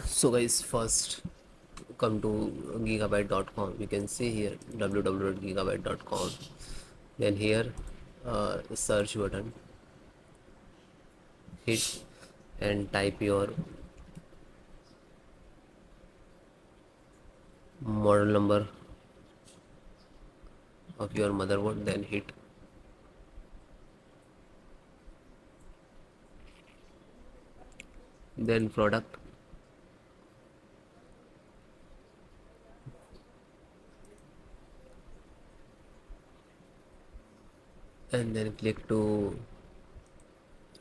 So guys, first come to gigabyte.com. You can see here www.gigabyte.com. Then here search button, hit and type your model number of your motherboard, then hit, then product, and then click to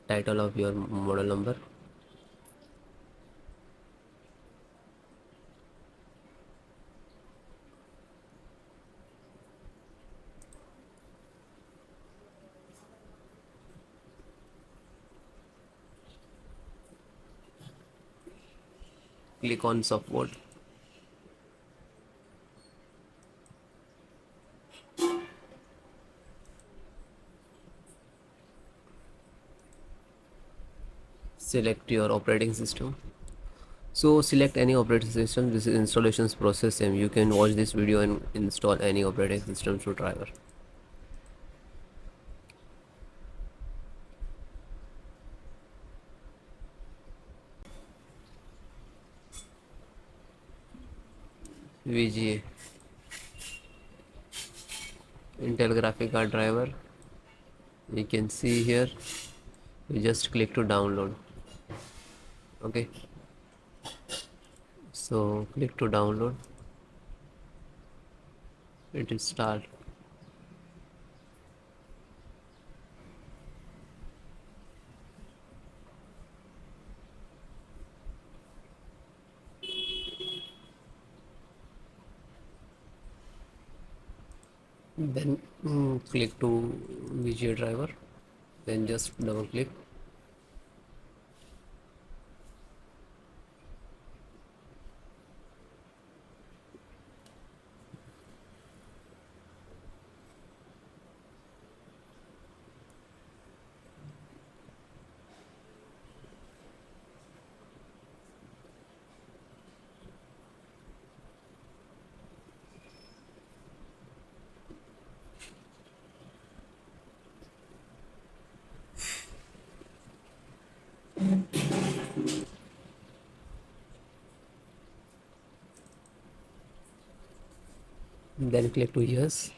title of your model number. Click on support. Select your operating system. So select any operating system. This is installations process same. You can watch this video and install any operating system through driver. VGA, Intel graphic card driver. You can see here. You just click to download. Okay. So click to download. It will start. Then click to VGA driver. Then just double click. Then click to yes.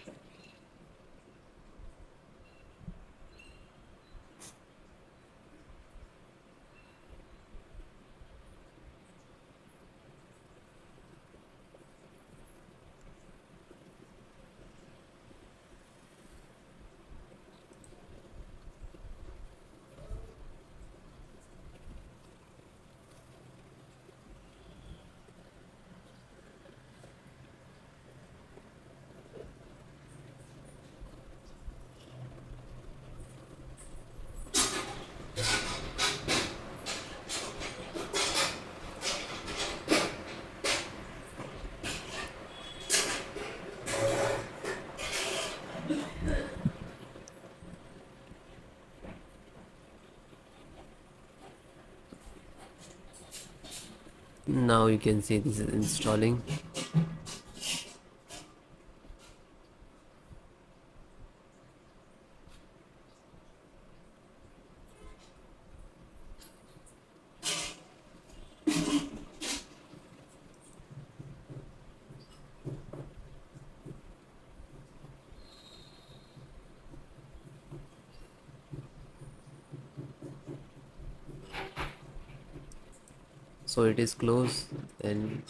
Now you can see this is installing. So it is closed, and